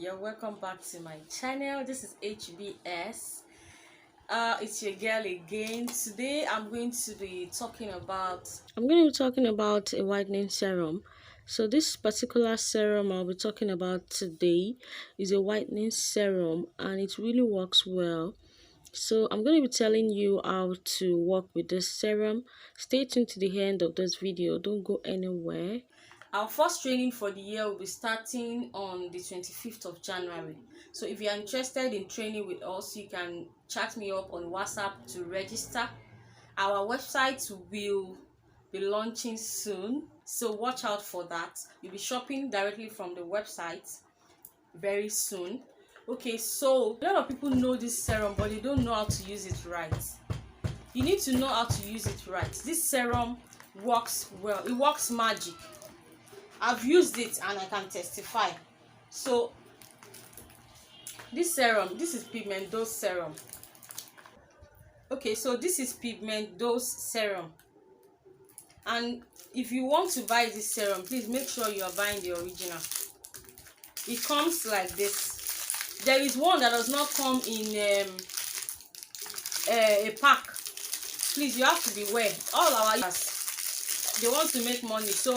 You're welcome back to my channel. This is HBS. It's your girl again. Today I'm going to be talking about a whitening serum. So this particular serum I'll be talking about today is a whitening serum, and it really works well. So I'm going to be telling you how to work with this serum. Stay tuned to the end of this video. Don't go anywhere. Our first training for the year will be starting on the 25th of January. So if you are interested in training with us, you can chat me up on WhatsApp to register. Our website will be launching soon, so watch out for that. You'll be shopping directly from the website very soon. Okay, so a lot of people know this serum, but they don't know how to use it right. You need to know how to use it right. This serum works well. It works magic. I've used it and I can testify. So this serum, this is Pigment Doux serum. Okay, so this is Pigment Doux serum. And if you want to buy this serum, please make sure you are buying the original. It comes like this. There is one that does not come in a pack. Please, you have to beware. All our users, they want to make money, so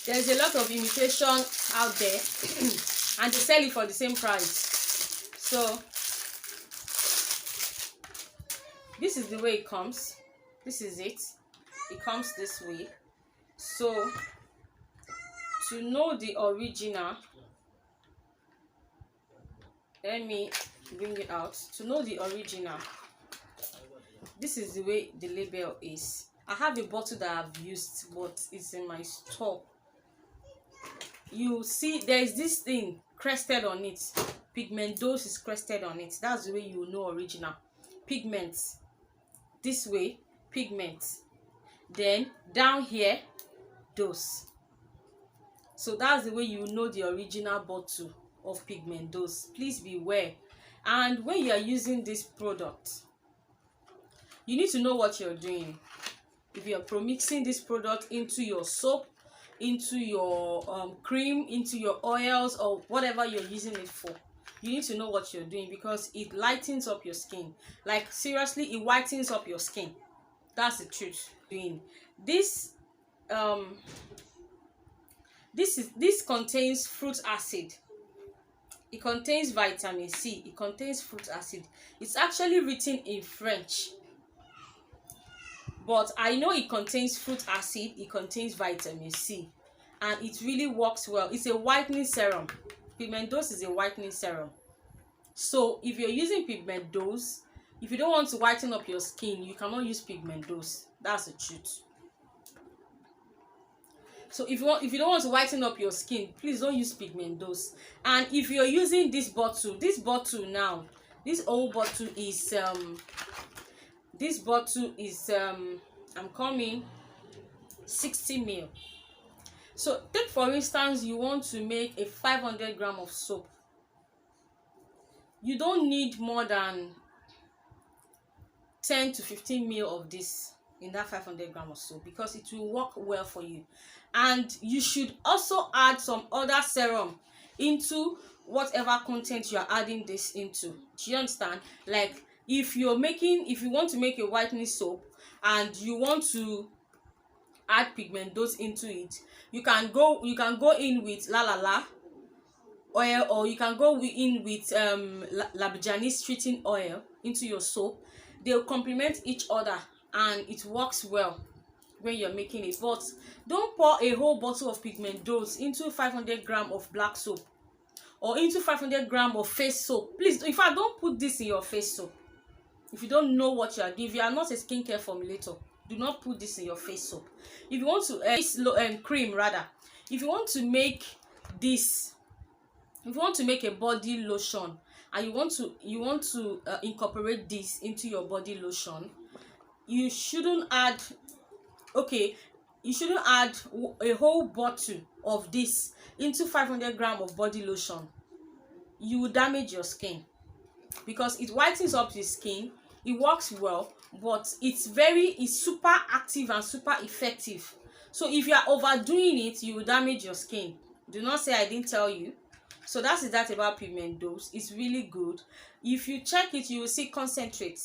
there's a lot of imitation out there and they sell it for the same price. So this is the way it comes. This is it. It comes this way. So to know the original, let me bring it out. To know the original, this is the way the label is. I have a bottle that I've used, but it's in my store. You see there is this thing crested on it. Pigment Doux is crested on it. That's the way you know original. Pigment this way, Pigment, then down here Doux. So that's the way you know the original bottle of Pigment Doux. Please beware. And when you are using this product, you need to know what you're doing. If you are promixing this product into your soap, into your cream, into your oils, or whatever you're using it for, you need to know what you're doing, because it lightens up your skin. Like seriously, it whitens up your skin. That's the truth. Doing this this contains fruit acid. It contains vitamin C. It contains fruit acid. It's actually written in French, but I know it contains fruit acid, it contains vitamin C, and it really works well. It's a whitening serum. Pigment Doux is a whitening serum. So if you're using Pigment Doux, if you don't want to whiten up your skin, you cannot use Pigment Doux. That's the truth. So if you don't want to whiten up your skin, please don't use Pigment Doux. And if you're using this bottle now, this old bottle is I'm coming 60 ml. So take for instance, you want to make a 500 gram of soap. You don't need more than 10 to 15 ml of this in that 500 gram of soap, because it will work well for you. And you should also add some other serum into whatever content you are adding this into. Do you understand? Like if you want to make a whitening soap and you want to add Pigment Doux into it, you can go in with la oil, or you can go in with Labjani's treating oil into your soap. They'll complement each other and it works well when you're making it. But don't pour a whole bottle of Pigment Doux into 500 gram of black soap or into 500 gram of face soap. Please, in fact, don't put this in your face soap. If you don't know what you are doing, if you are not a skincare formulator, do not put this in your face soap. If you want to cream rather, if you want to make this, if you want to make a body lotion and you want to incorporate this into your body lotion, you shouldn't add a whole bottle of this into 500 gram of body lotion. You will damage your skin, because it whitens up your skin. It works well, but it's super active and super effective. So if you are overdoing it, you will damage your skin. Do not say I didn't tell you. So that is that about Pigment Doux. It's really good. If you check it, you will see concentrate.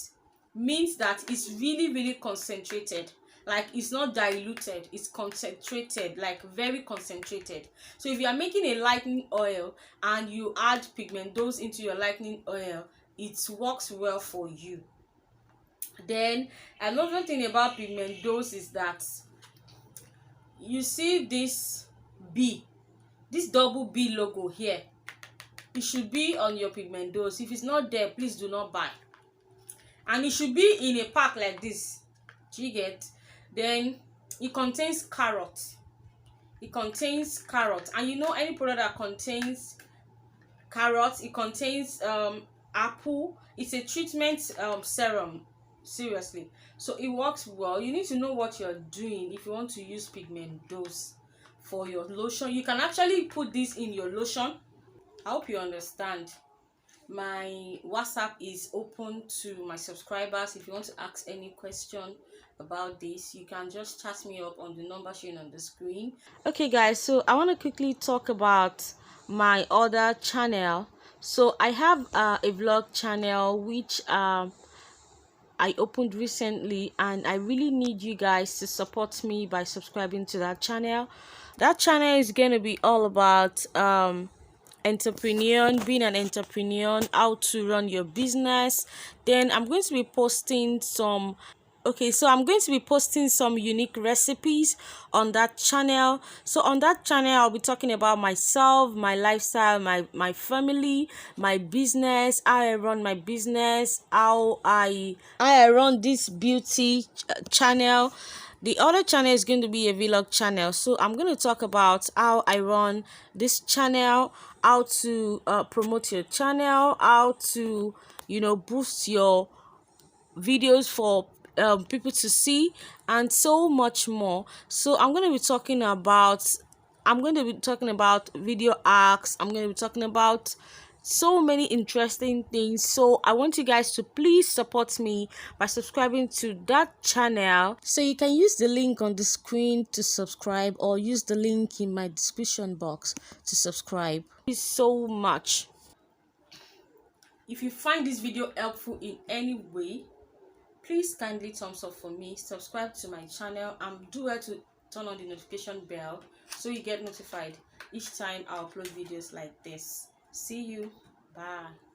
Means that it's really concentrated. Like it's not diluted, it's concentrated, like very concentrated. So if you are making a lightening oil and you add Pigment Doux into your lightening oil, it works well for you. Then another thing about Pigment Doux is that you see this B, this double B logo here. It should be on your Pigment Doux. If it's not there, please do not buy. And it should be in a pack like this. Do you get? Then it contains carrot. It contains carrot. And you know, any product that contains carrot, it contains apple. It's a treatment serum. Seriously. So it works well. You need to know what you're doing if you want to use Pigment Doux for your lotion. You can actually put this in your lotion. I hope you understand. My WhatsApp is open to my subscribers. If you want to ask any question about this, you can just chat me up on the number shown on the screen. Okay guys, so I want to quickly talk about my other channel. So I have a vlog channel which I opened recently, and I really need you guys to support me by subscribing to that channel. That channel is going to be all about entrepreneur, being an entrepreneur, how to run your business. Then I'm going to be posting some unique recipes on that channel. So on that channel, I'll be talking about myself, my lifestyle, my family, my business, how I run my business, how I run this beauty channel. The other channel is going to be a vlog channel. So I'm going to talk about how I run this channel, how to promote your channel, how to, boost your videos for people to see, and so much more. So I'm going to be talking about video hacks. I'm going to be talking about so many interesting things. So I want you guys to please support me by subscribing to that channel. So you can use the link on the screen to subscribe, or use the link in my description box to subscribe. Thank you so much. If you find this video helpful in any way, please kindly thumbs up for me, subscribe to my channel, and do well to turn on the notification bell so you get notified each time I upload videos like this. See you. Bye.